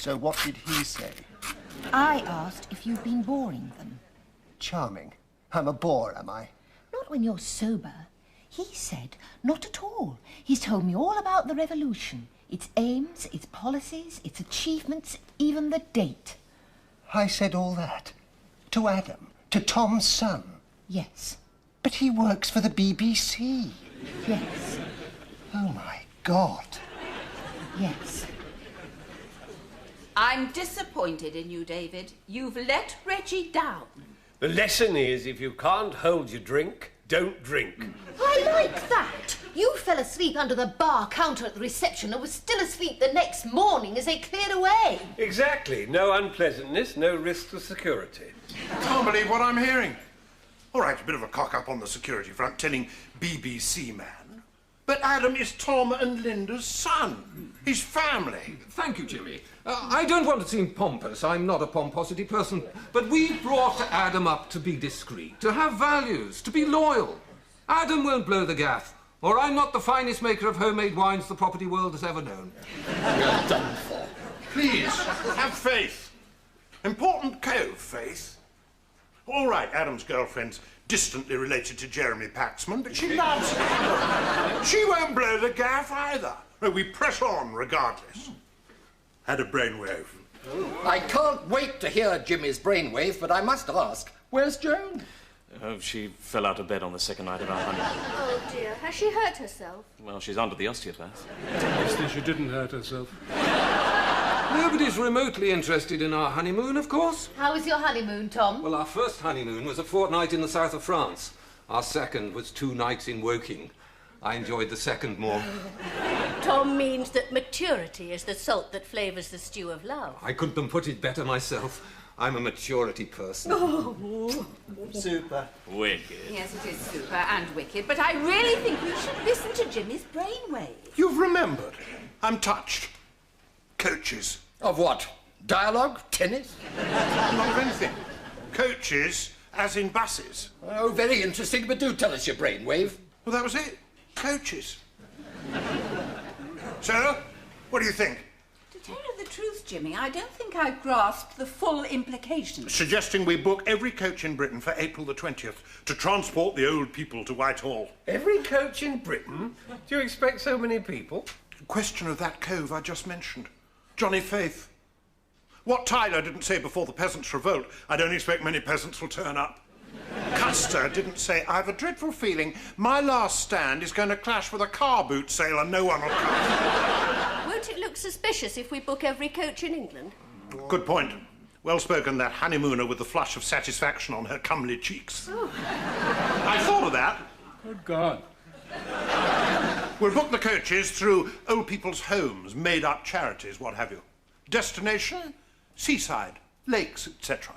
So what did he say? I asked if you've been boring them. Charming. I'm a bore, am I? Not when you're sober. He said not at all. He's told me all about the revolution. Its aims, its policies, its achievements, even the date. I said all that? To Adam? To Tom's son? Yes. But he works for the BBC. Yes. Oh, my God. Yes. I'm disappointed in you, David. You've let Reggie down. The lesson is, if you can't hold your drink, don't drink. I like that. You fell asleep under the bar counter at the reception and were still asleep the next morning as they cleared away. Exactly. No unpleasantness, no risk to security. I can't believe what I'm hearing. All right, a bit of a cock-up on the security front, telling BBC man. But Adam is Tom and Linda's son. His family. Thank you, Jimmy. I don't want to seem pompous. I'm not a pomposity person. But we brought Adam up to be discreet, to have values, to be loyal. Adam won't blow the gaff, or I'm not the finest maker of homemade wines the property world has ever known. You're done for. Please, have faith. Important cove, Faith. All right, Adam's girlfriend's distantly related to Jeremy Paxman, but she loves Adam. She won't blow the gaff either. No, we press on regardless. Had a brainwave. I can't wait to hear Jimmy's brainwave, but I must ask, where's Joan? Oh, she fell out of bed on the second night of our honeymoon. Oh, dear. Has she hurt herself? Well, she's under the osteopath. Obviously, she didn't hurt herself. Nobody's remotely interested in our honeymoon, of course. How was your honeymoon, Tom? Well, our first honeymoon was a fortnight in the south of France. Our second was 2 nights in Woking. I enjoyed the second more. Tom means that maturity is the salt that flavours the stew of love. I couldn't have put it better myself. I'm a maturity person. Oh. Super. Wicked. Yes, it is super and wicked, but I really think we should listen to Jimmy's brainwave. You've remembered. I'm touched. Coaches. Of what? Dialogue? Tennis? Not of anything. Coaches, as in buses. Oh, very interesting, but do tell us your brainwave. Well, that was it. Coaches. So, what do you think? To tell you the truth, Jimmy, I don't think I've grasped the full implications. Suggesting we book every coach in Britain for April the 20th to transport the old people to Whitehall. Every coach in Britain? Do you expect so many people? Question of that cove I just mentioned. Johnny Faith. What Tyler didn't say before the peasants' revolt, I don't expect many peasants will turn up. Custer didn't say, I have a dreadful feeling my last stand is going to clash with a car boot sale and no one will come. Won't it look suspicious if we book every coach in England? Good point. Well spoken, that honeymooner with the flush of satisfaction on her comely cheeks. Oh. I thought of that. Good God. We'll book the coaches through old people's homes, made-up charities, what have you. Destination? Seaside, lakes, etc.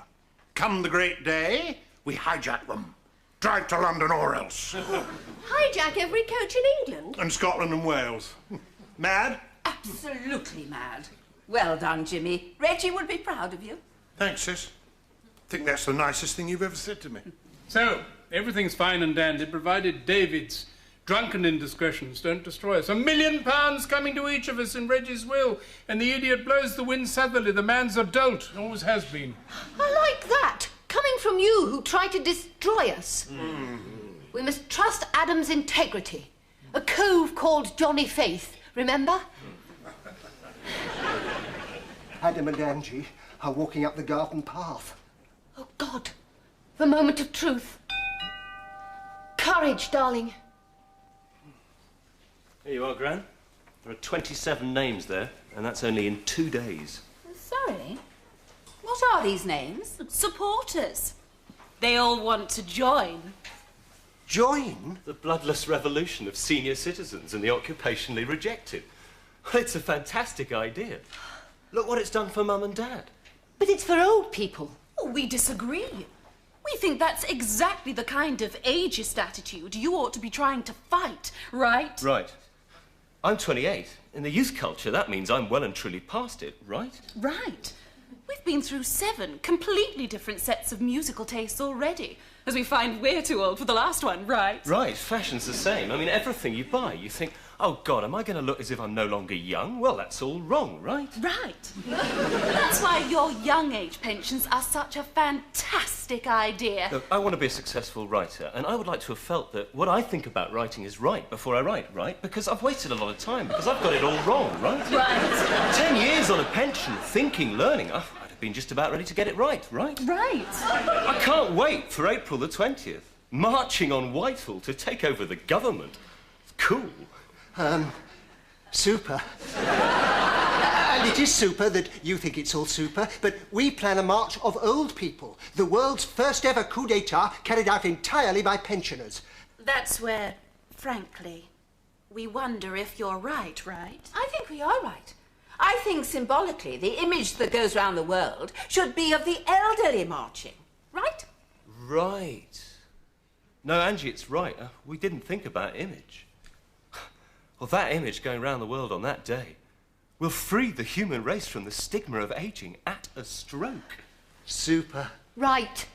Come the great day, we hijack them. Drive to London or else. Hijack every coach in England? And Scotland and Wales. Mad? Absolutely mad. Well done, Jimmy. Reggie would be proud of you. Thanks, sis. Think that's the nicest thing you've ever said to me. So, everything's fine and dandy, provided David's drunken indiscretions don't destroy us. £1 million coming to each of us in Reggie's will, and the idiot blows the wind southerly. The man's a dolt, always has been. I like that. Coming from you, who try to destroy us. We must trust Adam's integrity. A cove called Johnny Faith, remember? Adam and Angie are walking up the garden path. Oh, God. The moment of truth. Courage, darling. Here you are, Gran. There are 27 names there, and that's only in 2 days. Sorry? What are these names? Supporters. They all want to join. Join? The bloodless revolution of senior citizens and the occupationally rejected. It's a fantastic idea. Look what it's done for Mum and Dad. But it's for old people. Oh, we disagree. We think that's exactly the kind of ageist attitude you ought to be trying to fight, right? Right. I'm 28. In the youth culture, that means I'm well and truly past it, right? Right. We've been through 7 completely different sets of musical tastes already, as we find we're too old for the last one, right? Right, fashion's the same. I mean, everything you buy, you think, oh, God, am I going to look as if I'm no longer young? Well, that's all wrong, right? Right. That's why your young age pensions are such a fantastic idea. Look, I want to be a successful writer, and I would like to have felt that what I think about writing is right before I write, right? Because I've wasted a lot of time, because I've got it all wrong, right? Right. 10 years on a pension, thinking, learning, I'd have been just about ready to get it right, right? Right. I can't wait for April the 20th, marching on Whitehall to take over the government. It's cool. Super. And it is super that you think it's all super, but we plan a march of old people, the world's first ever coup d'etat carried out entirely by pensioners. That's where, frankly, we wonder if you're right, right? I think we are right. I think symbolically the image that goes round the world should be of the elderly marching, right? Right. No, Angie, it's right. We didn't think about image. Well, that image going round the world on that day will free the human race from the stigma of ageing at a stroke. Super. Right.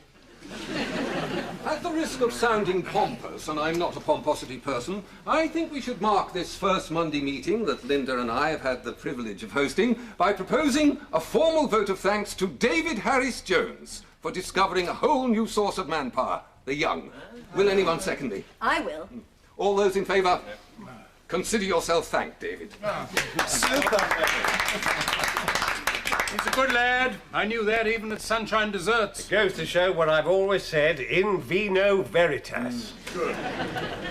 At the risk of sounding pompous, and I'm not a pomposity person, I think we should mark this first Monday meeting that Linda and I have had the privilege of hosting by proposing a formal vote of thanks to David Harris Jones for discovering a whole new source of manpower, the young. Will anyone second me? I will. All those in favour? Consider yourself thanked, David. Super. He's a good lad. I knew that even at Sunshine Desserts. It goes to show what I've always said, in vino veritas. Good.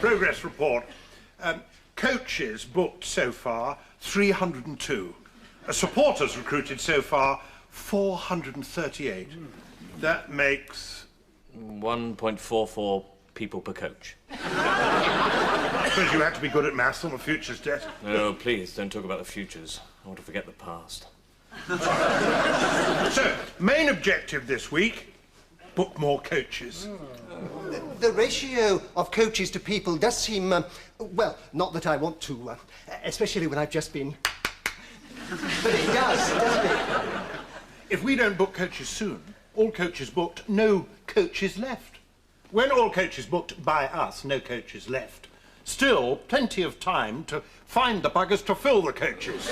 Progress report. Coaches booked so far, 302. Supporters recruited so far, 438. That makes... 1.44 people per coach. I suppose you had to be good at maths on the futures desk. No, please, don't talk about the futures. I want to forget the past. So, main objective this week, book more coaches. The ratio of coaches to people does seem, well, not that I want to, especially when I've just been... But it does, doesn't it? If we don't book coaches soon, all coaches booked, no coaches left. When all coaches booked by us, no coaches left. Still, plenty of time to find the buggers to fill the coaches.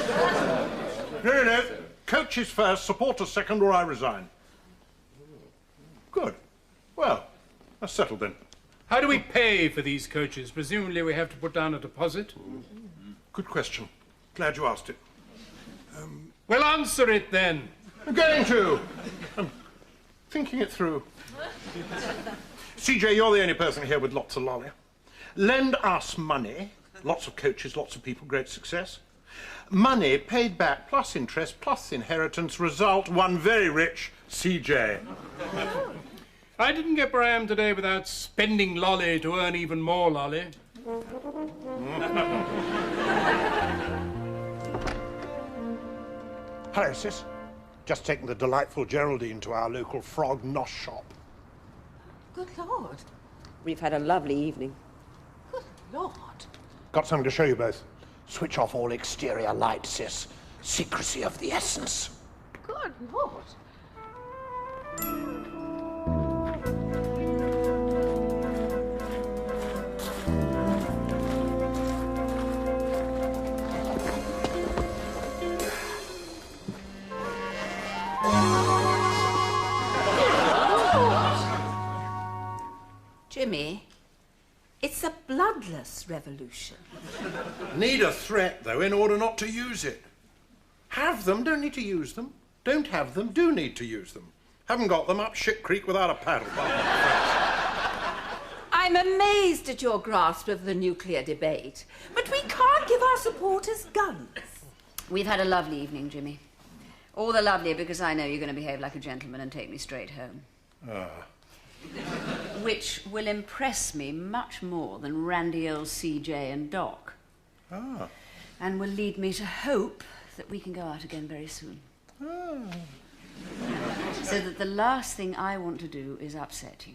No. Coaches first, supporters second, or I resign. Good. Well, that's settled then. How do we pay for these coaches? Presumably we have to put down a deposit. Good question. Glad you asked it. Well, answer it then. I'm going to. I'm thinking it through. CJ, you're the only person here with lots of lolly. Lend us money. Lots of coaches, lots of people, great success. Money paid back plus interest plus inheritance. Result, one very rich CJ. I didn't get where I am today without spending lolly to earn even more lolly. Hello, sis. Just taking the delightful Geraldine to our local frog nosh shop. Good Lord. We've had a lovely evening. Good Lord. Got something to show you both. Switch off all exterior light, sis. Secrecy of the essence. Good Lord. Jimmy, it's a bloodless revolution. Need a threat, though, in order not to use it. Have them, don't need to use them. Don't have them, do need to use them. Haven't got them up shit creek without a paddle. I'm amazed at your grasp of the nuclear debate, but we can't give our supporters guns. We've had a lovely evening, Jimmy. All the lovelier because I know you're going to behave like a gentleman and take me straight home. which will impress me much more than randy old C.J. and Doc. Ah. And will lead me to hope that we can go out again very soon. Ah. So that the last thing I want to do is upset you.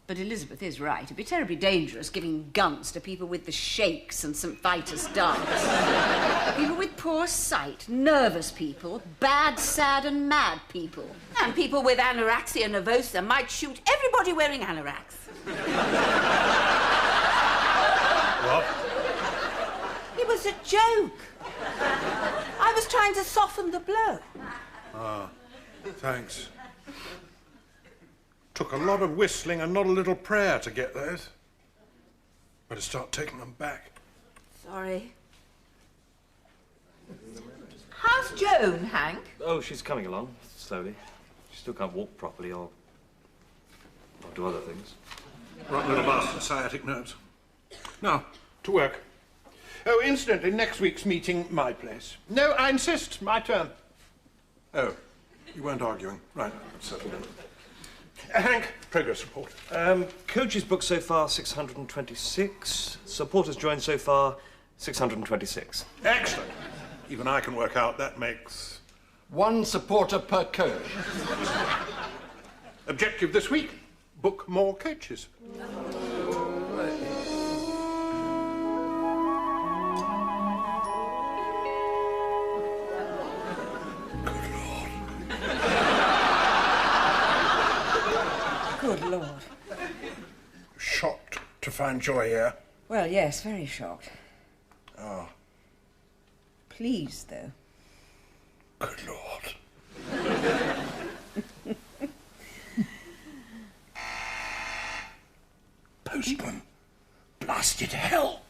But Elizabeth is right. It'd be terribly dangerous giving guns to people with the shakes and St. Vitus dance. People with poor sight, nervous people, bad, sad and mad people. And people with anorexia nervosa might shoot everybody wearing anoraks. What? It was a joke. I was trying to soften the blow. Ah, thanks. Took a lot of whistling and not a little prayer to get those. Better start taking them back. Sorry. How's Joan, Hank? Oh, she's coming along, slowly. She still can't walk properly or do other things. Rotten little bastard, sciatic nerves. Now, to work. Oh, incidentally, next week's meeting, my place. No, I insist, my turn. Oh, you weren't arguing. Right, let's settle down. Hank, progress report. Coaches booked so far 626. Supporters joined so far 626. Excellent. Even I can work out that makes... 1 supporter per coach. Objective this week, book more coaches. Good Lord. Shocked to find Joy here. Well, yes, very shocked. Oh. Pleased, though. Good Lord. Postman. Blasted hell.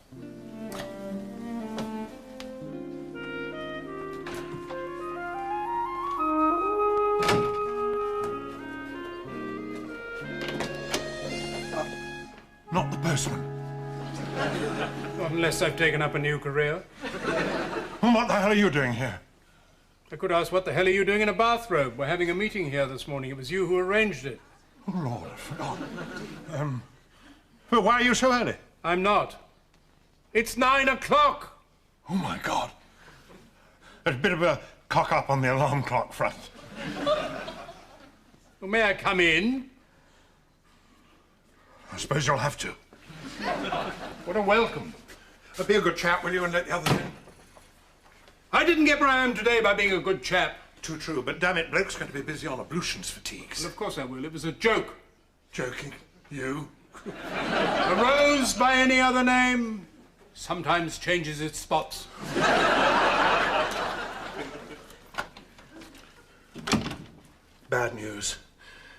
Not the postman. Not unless I've taken up a new career. Well, what the hell are you doing here? I could ask, what the hell are you doing in a bathrobe? We're having a meeting here this morning. It was you who arranged it. Oh, Lord, I forgot. Well, why are you so early? I'm not. It's 9 o'clock. Oh, my God. There's a bit of a cock-up on the alarm clock front. Well, may I come in? I suppose you'll have to. What a welcome. Be a good chap, will you, and let the others in? I didn't get where I am today by being a good chap. Too true, but damn it, bloke's going to be busy on ablutions fatigues. Well, of course I will. It was a joke. Joking? You? A rose by any other name sometimes changes its spots. Bad news.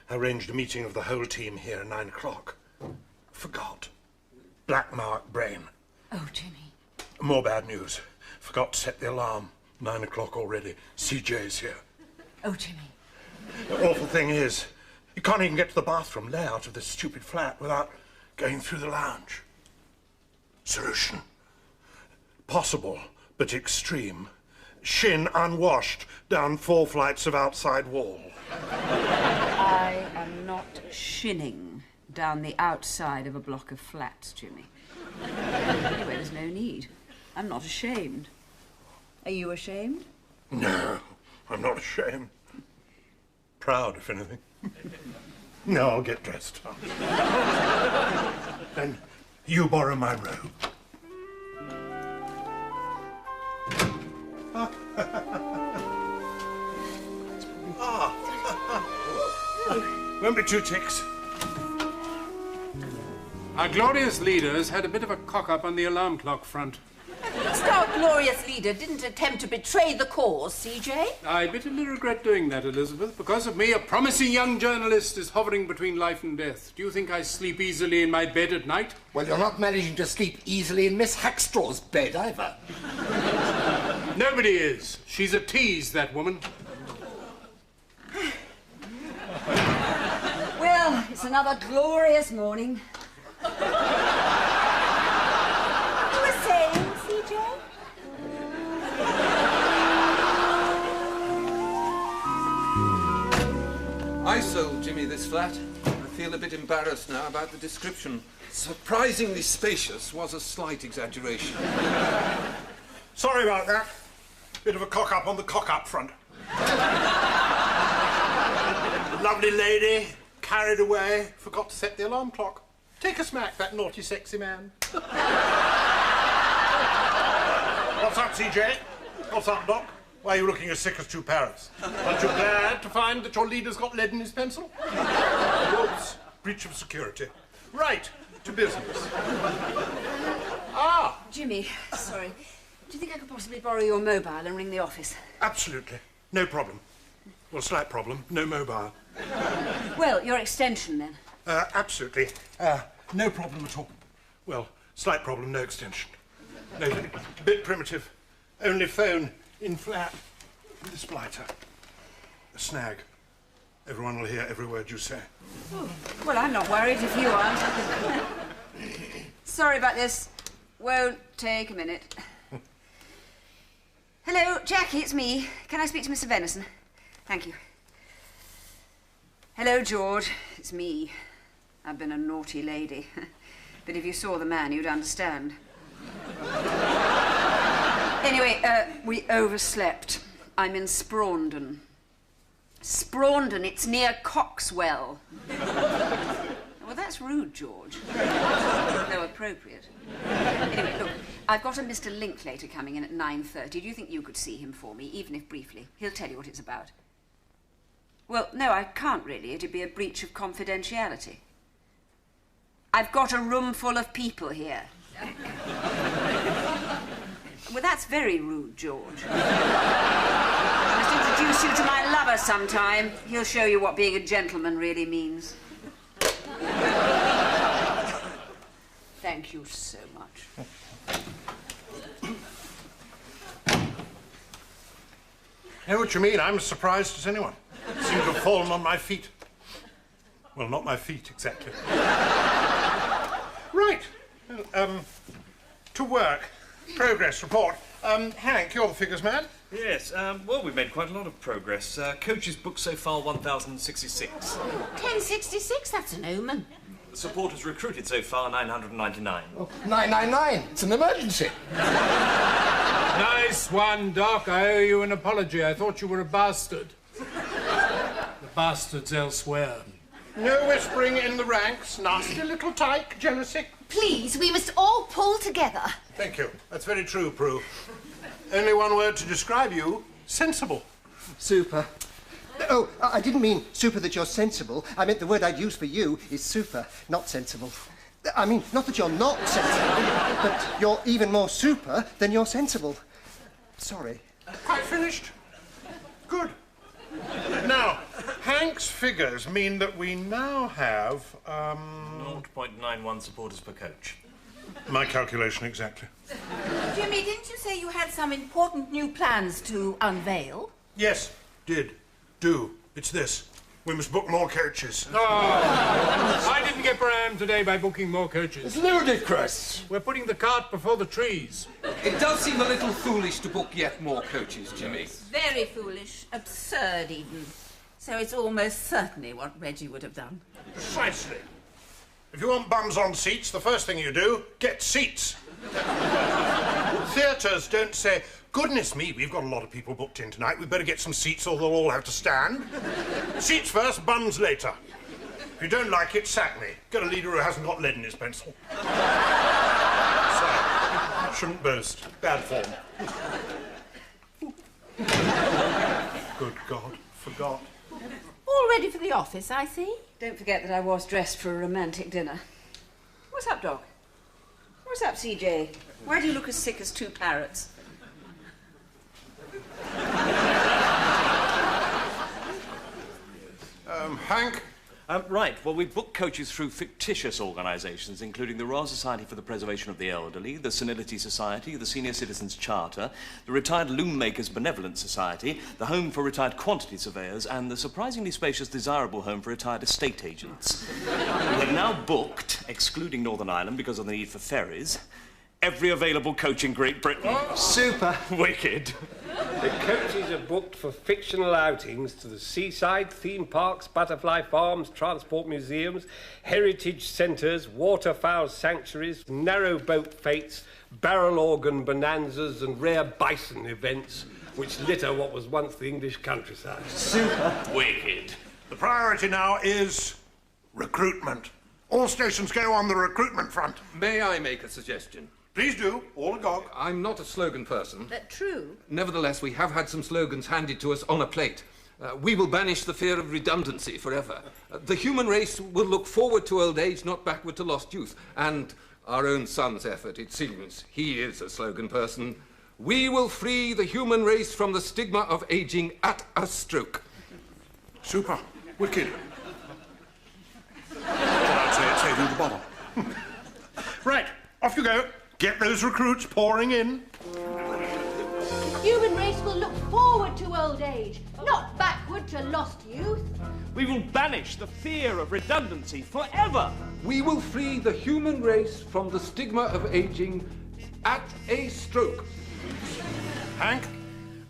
I arranged a meeting of the whole team here at 9 o'clock. Forgot. Black mark brain. Oh, Jimmy. More bad news. Forgot to set the alarm. 9 o'clock already. CJ's here. Oh, Jimmy. The awful thing is, you can't even get to the bathroom layout of this stupid flat without going through the lounge. Solution. Possible, but extreme. Shin unwashed down 4 flights of outside wall. I am not shinning down the outside of a block of flats, Jimmy. Anyway, there's no need. I'm not ashamed. Are you ashamed? No, I'm not ashamed. Proud, if anything. No, I'll get dressed up. Then you borrow my robe. Won't be 2 ticks. Our glorious leaders had a bit of a cock-up on the alarm clock front. At least our glorious leader didn't attempt to betray the cause, CJ. I bitterly regret doing that, Elizabeth. Because of me, a promising young journalist is hovering between life and death. Do you think I sleep easily in my bed at night? Well, you're not managing to sleep easily in Miss Hackstraw's bed, either. Nobody is. She's a tease, that woman. Well, it's another glorious morning. You were saying, CJ? I sold Jimmy this flat. I feel a bit embarrassed now about the description. Surprisingly spacious was a slight exaggeration. Sorry about that. Bit of a cock-up on the cock-up front. Lovely lady, carried away, forgot to set the alarm clock. Take a smack, that naughty, sexy man. What's up, CJ? What's up, Doc? Why are you looking as sick as two parrots? Aren't you glad to find that your leader's got lead in his pencil? Whoops. Breach of security. Right, to business. Ah! Jimmy, sorry. Do you think I could possibly borrow your mobile and ring the office? Absolutely. No problem. Well, slight problem. No mobile. Well, your extension, then. Absolutely. No problem at all. Well, slight problem, no extension. No, bit primitive. Only phone in flat. This blighter. A snag. Everyone will hear every word you say. Oh, well, I'm not worried if you aren't. Sorry about this. Won't take a minute. Hello, Jackie, it's me. Can I speak to Mr. Venison? Thank you. Hello, George. It's me. I've been a naughty lady. But if you saw the man, you'd understand. Anyway, we overslept. I'm in Spraundon. Spraundon, it's near Coxwell. Well, that's rude, George. Though appropriate. Anyway, look, I've got a Mr. Linklater coming in at 9:30. Do you think you could see him for me, even if briefly? He'll tell you what it's about. Well, no, I can't really. It'd be a breach of confidentiality. I've got a room full of people here. Well, that's very rude, George. I must introduce you to my lover sometime. He'll show you what being a gentleman really means. Thank you so much. I know what you mean. I'm as surprised as anyone. Seem to have fallen on my feet. Well, not my feet, exactly. Right. To work. Progress report. Hank, you're the figures man. Yes, well, we've made quite a lot of progress. Coaches booked so far 1,066. 1066, that's an omen. Supporters recruited so far 999. Oh, 999, it's an emergency. Nice one, Doc. I owe you an apology. I thought you were a bastard. The bastard's elsewhere. No whispering in the ranks. Nasty little tyke. Jealousy. Please, we must all pull together. Thank you. That's very true, Prue. Only one word to describe you. Sensible. Super. Oh, I didn't mean super that you're sensible. I meant the word I'd use for you is super, not sensible. I mean, not that you're not sensible, but you're even more super than you're sensible. Sorry. Quite finished? Good. Now, Hank's figures mean that we now have, 0.91 supporters per coach. My calculation exactly. Jimmy, didn't you say you had some important new plans to unveil? Yes, do. It's this. We must book more coaches. Oh, I didn't get Perrin today by booking more coaches. It's ludicrous. We're putting the cart before the trees. It does seem a little foolish to book yet more coaches, Jimmy. Very foolish. Absurd, even. So it's almost certainly what Reggie would have done. Precisely. If you want bums on seats, the first thing you do, get seats. Theatres don't say, goodness me, we've got a lot of people booked in tonight. We'd better get some seats or they'll all have to stand. Seats first, bums later. If you don't like it, sack me. Get a leader who hasn't got lead in his pencil. Sorry. Shouldn't boast. Bad form. Good God, forgot. All ready for the office, I see. Don't forget that I was dressed for a romantic dinner. What's up, Doc? What's up, CJ? Why do you look as sick as two parrots? Hank? Right, well, we booked coaches through fictitious organisations, including the Royal Society for the Preservation of the Elderly, the Senility Society, the Senior Citizens Charter, the Retired Loom Makers Benevolent Society, the Home for Retired Quantity Surveyors, and the surprisingly spacious Desirable Home for Retired Estate Agents. We have now booked, excluding Northern Ireland because of the need for ferries, every available coach in Great Britain. Super. Wicked. The coaches Oldies are booked for fictional outings to the seaside, theme parks, butterfly farms, transport museums, heritage centres, waterfowl sanctuaries, narrowboat fetes, barrel organ bonanzas and rare bison events which litter what was once the English countryside. Super. Wicked. The priority now is recruitment. All stations go on the recruitment front. May I make a suggestion? Please do, all agog. I'm not a slogan person. True. Nevertheless, we have had some slogans handed to us on a plate. We will banish the fear of redundancy forever. The human race will look forward to old age, not backward to lost youth. And our own son's effort, it seems, he is a slogan person. We will free the human race from the stigma of aging at a stroke. Super. Wicked. I'd say it's saving the bottle. Right, off you go. Get those recruits pouring in. The human race will look forward to old age, not backward to lost youth. We will banish the fear of redundancy forever. We will free the human race from the stigma of aging at a stroke. Hank?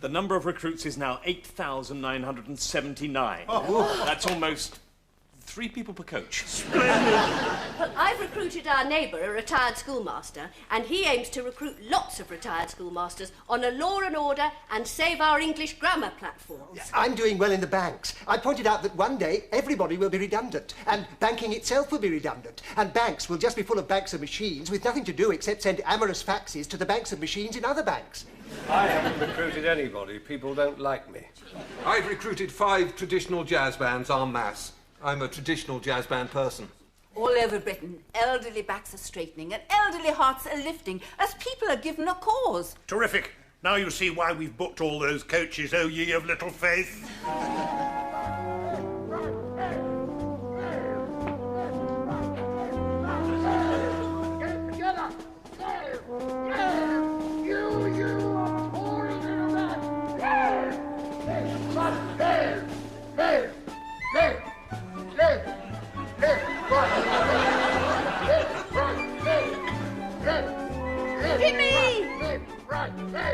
The number of recruits is now 8,979. Oh. That's almost 3 people per coach. Well, I've recruited our neighbour, a retired schoolmaster, and he aims to recruit lots of retired schoolmasters on a law and order and save our English grammar platforms. I'm doing well in the banks. I pointed out that one day everybody will be redundant, and banking itself will be redundant, and banks will just be full of banks of machines with nothing to do except send amorous faxes to the banks of machines in other banks. I haven't recruited anybody. People don't like me. I've recruited 5 traditional jazz bands en masse. I'm a traditional jazz band person. All over Britain, elderly backs are straightening and elderly hearts are lifting as people are given a cause. Terrific. Now you see why we've booked all those coaches, O ye of little faith.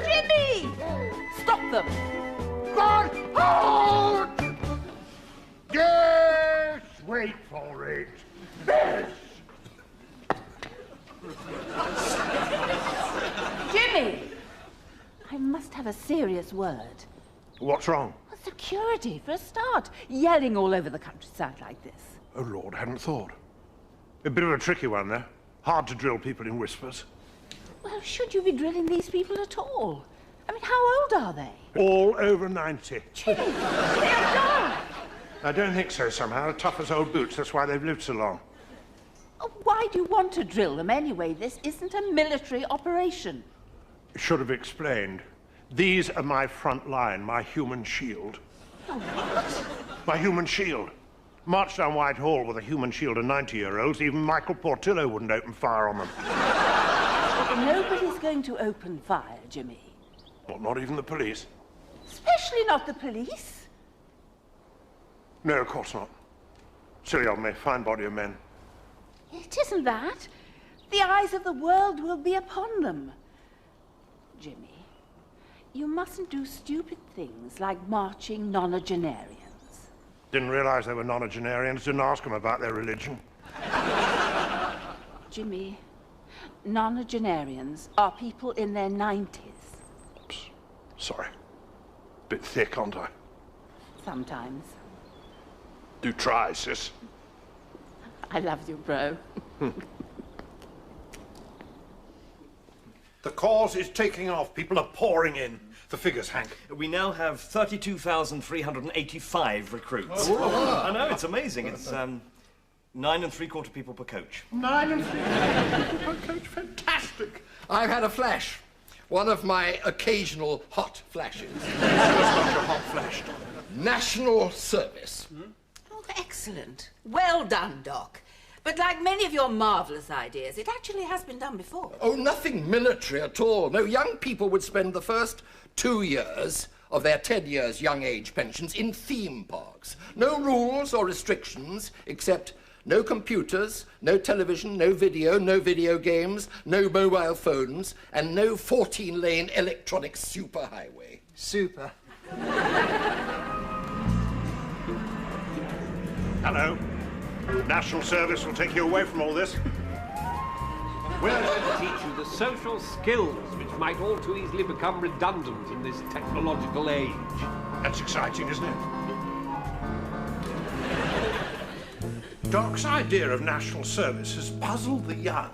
Jimmy! Stop them! God, hold! Yes, wait for it. Yes! Jimmy! I must have a serious word. What's wrong? Well, security, for a start. Yelling all over the countryside like this. Oh, Lord, hadn't thought. A bit of a tricky one there. Hard to drill people in whispers. Well, should you be drilling these people at all? I mean, how old are they? All over 90. Jimmy, they are done. I don't think so, somehow. Tough as old boots. That's why they've lived so long. Oh, why do you want to drill them anyway? This isn't a military operation. Should have explained. These are my front line, my human shield. Oh, what? My human shield. Marched down Whitehall with a human shield of 90-year-olds. Even Michael Portillo wouldn't open fire on them. Nobody's going to open fire, Jimmy. Well, not even the police? Especially not the police. No, of course not. Silly of me, fine body of men. It isn't that. The eyes of the world will be upon them. Jimmy, you mustn't do stupid things like marching nonagenarians. Didn't realise they were nonagenarians. Didn't ask them about their religion. Jimmy, nonagenarians are people in their 90s. Oops. Sorry. Bit thick, aren't I? Sometimes. Do try, sis. I love you, bro. The cause is taking off. People are pouring in. The figures, Hank. We now have 32,385 recruits. Oh. I know, it's amazing. It's 9 3/4 people per coach. 9 3/4 people per coach? Fantastic. I've had a flash. One of my occasional hot flashes. Hot flash. National service. Oh, excellent. Well done, Doc. But like many of your marvellous ideas, it actually has been done before. Oh, nothing military at all. No, young people would spend the first 2 years of their 10 years young age pensions in theme parks. No rules or restrictions except no computers, no television, no video games, no mobile phones, and no 14-lane electronic superhighway. Super. Hello. National Service will take you away from all this. We're going to teach you the social skills which might all too easily become redundant in this technological age. That's exciting, isn't it? Doc's idea of national service has puzzled the young,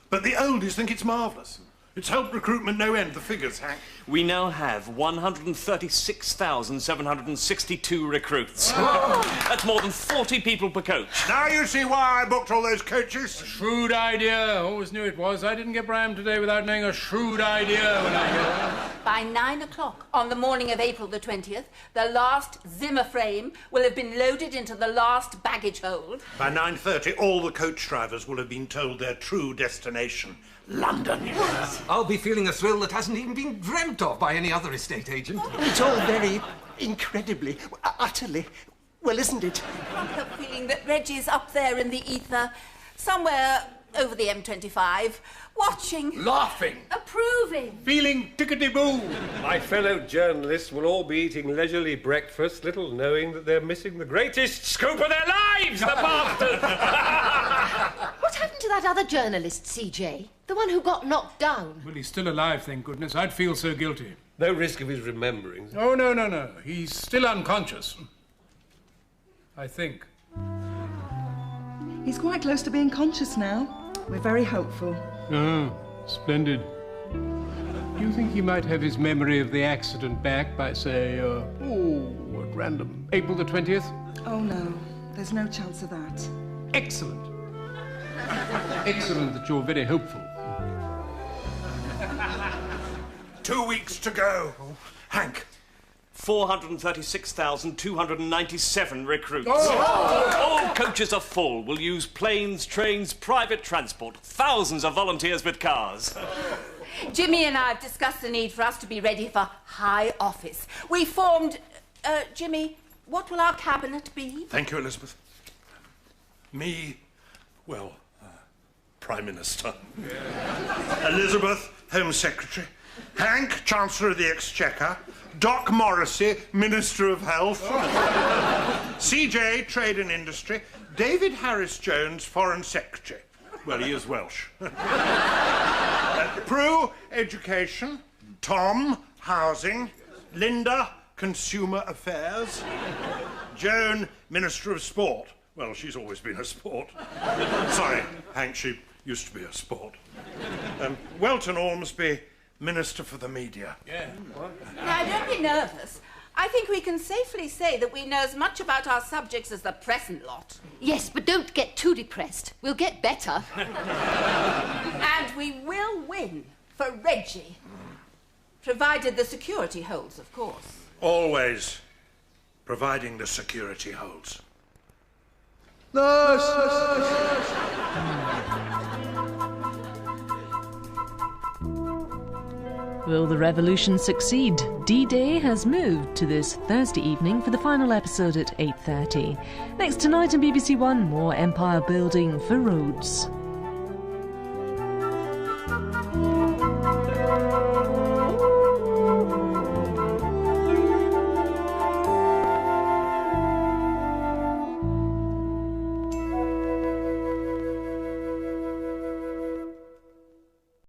but the oldies think it's marvellous. It's helped recruitment no end. The figures, Hank. We now have 136,762 recruits. That's more than 40 people per coach. Now you see why I booked all those coaches. A shrewd idea. Always knew it was. I didn't get Bram today without knowing a shrewd idea when I hear that. By 9 o'clock on the morning of April the 20th, the last Zimmer frame will have been loaded into the last baggage hold. By 9:30, all the coach drivers will have been told their true destination. London. I'll be feeling a thrill that hasn't even been dreamt of by any other estate agent. It's all very incredibly, utterly, well, isn't it? I can't help feeling that Reggie's up there in the ether, somewhere over the M25, watching, laughing, approving, feeling tickety-boo. My fellow journalists will all be eating leisurely breakfast, little knowing that they're missing the greatest scoop of their lives, the bastards! What happened to that other journalist, CJ? The one who got knocked down? Well, he's still alive, thank goodness. I'd feel so guilty. No risk of his remembering. Oh, no. He's still unconscious. I think. He's quite close to being conscious now. We're very hopeful. Oh, splendid. Do you think he might have his memory of the accident back by, say, at random, April the 20th? Oh, no. There's no chance of that. Excellent. Excellent that you're very hopeful. 2 weeks to go. Hank. 436,297 recruits. Oh! All coaches are full. We'll use planes, trains, private transport. Thousands of volunteers with cars. Jimmy and I have discussed the need for us to be ready for high office. We formed... Jimmy, what will our cabinet be? Thank you, Elizabeth. Me, well, Prime Minister. Elizabeth, Home Secretary. Hank, Chancellor of the Exchequer. Doc Morrissey, Minister of Health. CJ, Trade and Industry. David Harris-Jones, Foreign Secretary. Well, he is Welsh. Prue, Education. Tom, Housing. Linda, Consumer Affairs. Joan, Minister of Sport. Well, she's always been a sport. Sorry, Hank, she used to be a sport. Welton Ormsby, Minister for the Media. Yeah. What? Now, don't be nervous. I think we can safely say that we know as much about our subjects as the present lot. Yes, but don't get too depressed. We'll get better. And we will win for Reggie. Provided the security holds, of course. Always, providing the security holds. Will the revolution succeed? D-Day has moved to this Thursday evening for the final episode at 8:30. Next tonight on BBC One, more empire building for Rhodes.